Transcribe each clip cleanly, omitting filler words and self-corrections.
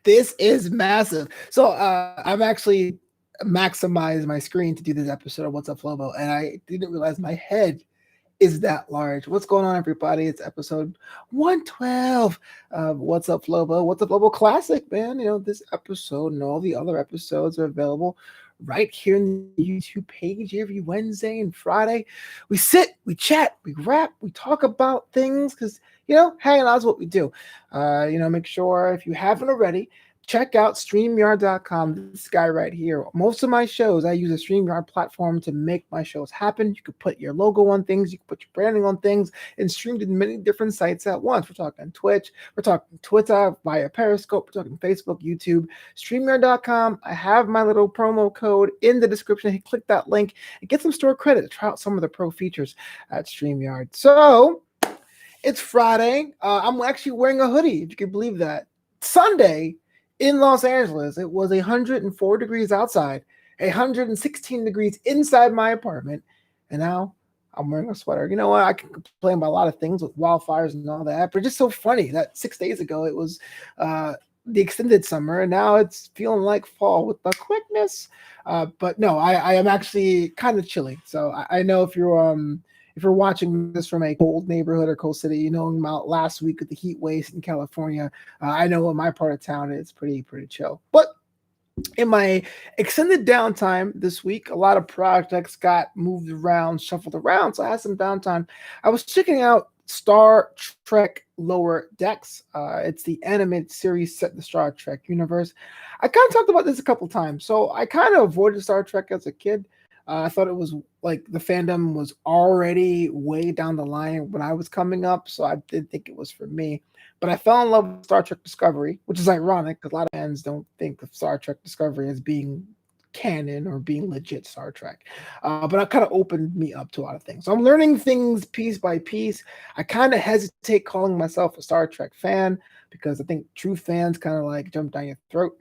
This is massive. So I'm actually maximized my screen to do this episode of What's Up Flobo, and I didn't realize my head is that large. What's going on, everybody? It's episode 112 of What's Up Flobo. What's Up Flobo Classic, man. This episode and all the other episodes are available right here in the YouTube page every Wednesday and Friday. We sit, we chat, we rap, we talk about things because, hanging out is what we do. Make sure if you haven't already, check out StreamYard.com. This guy right here. Most of my shows, I use a StreamYard platform to make my shows happen. You could put your logo on things, you can put your branding on things, and stream to many different sites at once. We're talking Twitch, we're talking Twitter via Periscope, we're talking Facebook, YouTube, StreamYard.com. I have my little promo code in the description. Click that link and get some store credit to try out some of the pro features at StreamYard. So, it's Friday. I'm actually wearing a hoodie, if you can believe that. Sunday, in Los Angeles, it was 104 degrees outside, 116 degrees inside my apartment, and now I'm wearing a sweater. You know what? I can complain about a lot of things with wildfires and all that, but it's just so funny that 6 days ago it was the extended summer, and now it's feeling like fall with the quickness. But no, I am actually kind of chilly. So I know if you're watching this from a cold neighborhood or cold city, about last week with the heat waves in California. I know in my part of town it's pretty chill. But in my extended downtime this week, a lot of projects got moved around, shuffled around, so I had some downtime. I was checking out Star Trek Lower Decks. It's the animated series set in the Star Trek universe. I kind of talked about this a couple times. So I kind of avoided Star Trek as a kid. I thought it was like the fandom was already way down the line when I was coming up, so I didn't think it was for me. But I fell in love with Star Trek Discovery, which is ironic because a lot of fans don't think of Star Trek Discovery as being canon or being legit Star Trek. But it kind of opened me up to a lot of things. So I'm learning things piece by piece. I kind of hesitate calling myself a Star Trek fan because I think true fans kind of like jump down your throat.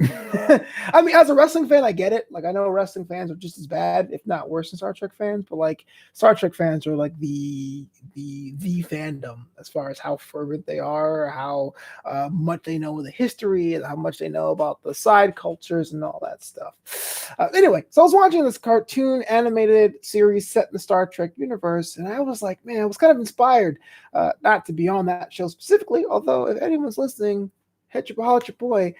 I mean, as a wrestling fan, I get it. Like, I know wrestling fans are just as bad, if not worse, than Star Trek fans. But like, Star Trek fans are like the fandom as far as how fervent they are, how much they know of the history, and how much they know about the side cultures and all that stuff. Anyway, so I was watching this cartoon animated series set in the Star Trek universe, and I was like, man, I was kind of inspired, not to be on that show specifically, although if anyone's listening, holla at your boy,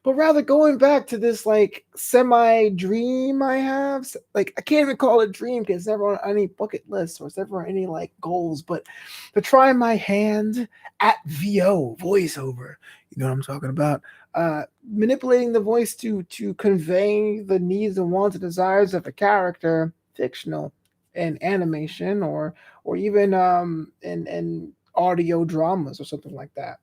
but rather going back to this like semi dream I have. Like, I can't even call it a dream because it's never on any bucket list or it's never on any like goals, but to try my hand at VO voiceover. You know what I'm talking about? Manipulating the voice to convey the needs and wants and desires of a character, fictional, in animation or even in audio dramas or something like that.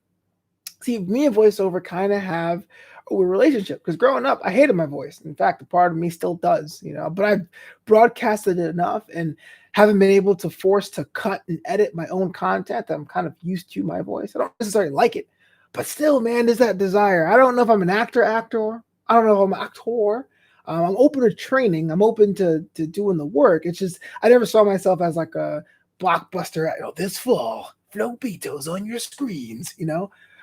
See, me and voiceover kind of have a weird relationship because growing up, I hated my voice. In fact, a part of me still does, but I've broadcasted it enough and haven't been able to force to cut and edit my own content that I'm kind of used to my voice. I don't necessarily like it, but still, man, there's that desire. I don't know if I'm an actor. I don't know if I'm an actor. I'm open to training. I'm open to doing the work. It's just I never saw myself as like a blockbuster. This fall, Flobito's on your screens.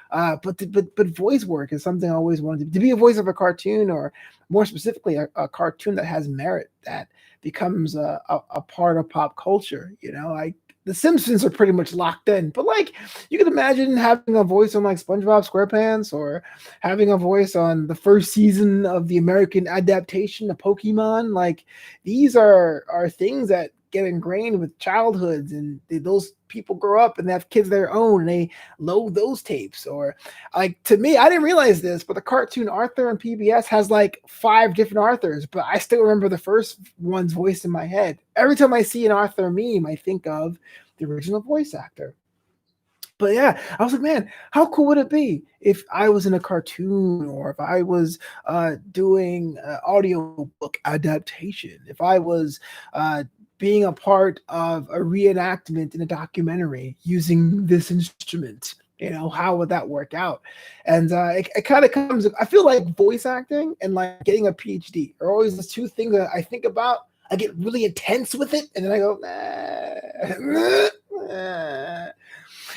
But voice work is something I always wanted to be a voice of a cartoon, or more specifically, a cartoon that has merit that becomes a part of pop culture. Like the Simpsons are pretty much locked in, but like you can imagine having a voice on like SpongeBob SquarePants, or having a voice on the first season of the American adaptation of Pokemon. Like these are things that get ingrained with childhoods, and those people grow up and they have kids of their own and they load those tapes. Or like, to me, I didn't realize this, but the cartoon Arthur on PBS has like 5 different Arthurs, but I still remember the first one's voice in my head. Every time I see an Arthur meme, I think of the original voice actor. But yeah, I was like, man, how cool would it be if I was in a cartoon, or if I was doing audiobook adaptation, if I was being a part of a reenactment in a documentary using this instrument? How would that work out? And it kind of comes, I feel like voice acting and like getting a PhD are always the 2 things that I think about. I get really intense with it, and then I go, nah.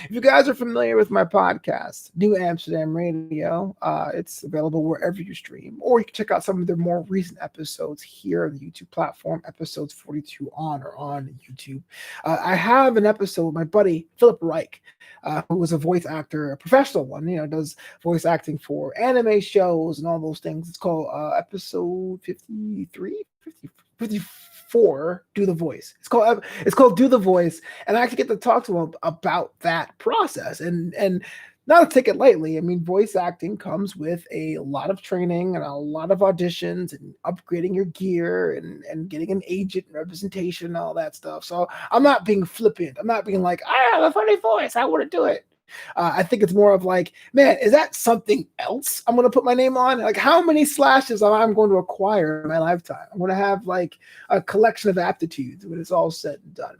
If you guys are familiar with my podcast, New Amsterdam Radio, it's available wherever you stream, or you can check out some of their more recent episodes here on the YouTube platform, episodes 42 on YouTube. I have an episode with my buddy Philip Reich, who was a voice actor, a professional one, does voice acting for anime shows and all those things. It's called episode 53, 54, Do the Voice. It's called Do the Voice, and I actually get to talk to him about that process and not to take it lightly. I mean, voice acting comes with a lot of training and a lot of auditions and upgrading your gear and getting an agent and representation and all that stuff. So I'm not being flippant. I'm not being like, I have a funny voice, I want to do it. I think it's more of like, man, is that something else I'm going to put my name on? Like, how many slashes am I going to acquire in my lifetime? I'm going to have like a collection of aptitudes when it's all said and done.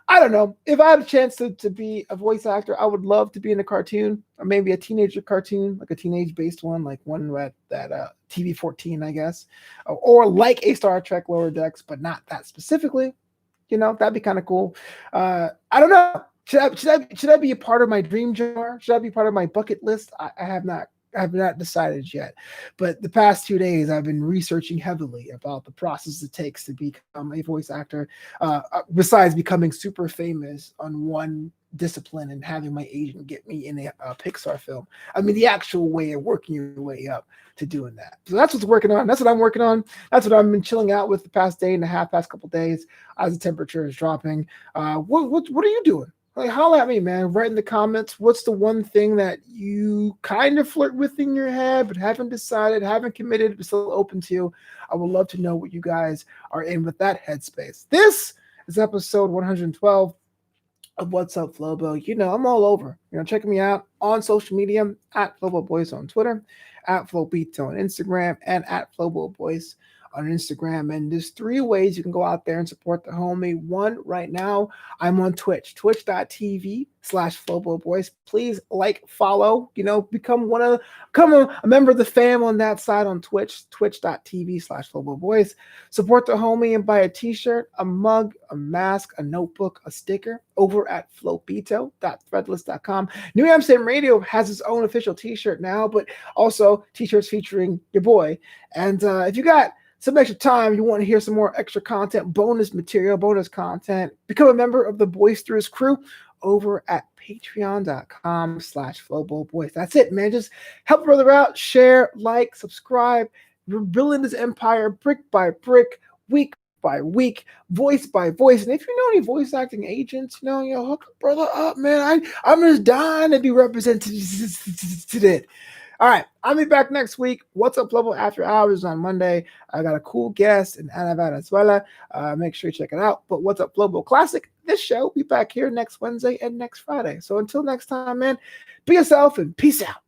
I don't know. If I had a chance to be a voice actor, I would love to be in a cartoon, or maybe a teenager cartoon, like a teenage-based one, like one that TV-14, I guess, or like a Star Trek Lower Decks, but not that specifically. That'd be kind of cool. I don't know. Should I be a part of my dream jar? Should I be part of my bucket list? I have not decided yet. But the past 2 days, I've been researching heavily about the process it takes to become a voice actor, besides becoming super famous on one discipline and having my agent get me in a Pixar film. I mean, the actual way of working your way up to doing that. So that's what's working on. That's what I'm working on. That's what I've been chilling out with the past day and a half, past couple days as the temperature is dropping. What are you doing? Like, holla at me, man. Write in the comments. What's the one thing that you kind of flirt with in your head, but haven't decided, haven't committed, but still open to? I would love to know what you guys are in with that headspace. This is episode 112 of What's Up, Flobo. I'm all over. Check me out on social media at Flobo Boys on Twitter, at Flobito on Instagram, and at Flobo Boys on Instagram. And there's 3 ways you can go out there and support the homie. One, right now, I'm on Twitch, twitch.tv/Flobo Boys. Please follow, become a member of the fam on that side on Twitch, twitch.tv/Flobo Boys. Support the homie and buy a t-shirt, a mug, a mask, a notebook, a sticker over at flobito.threadless.com. New Amsterdam Radio has its own official t-shirt now, but also t-shirts featuring your boy. And if you got some extra time, you want to hear some more extra content, bonus material, bonus content, become a member of the Boisterous crew over at patreon.com/Flobo Boys. That's it, man. Just help a brother out, share, subscribe. We're building this empire brick by brick, week by week, voice by voice. And if you know any voice acting agents, hook a brother up, man. I'm just dying to be represented today. All right, I'll be back next week. What's Up, Flobo After Hours on Monday. I got a cool guest in Ana Venezuela. Make sure you check it out. But What's Up, Flobo Classic, this show will be back here next Wednesday and next Friday. So until next time, man, be yourself and peace out.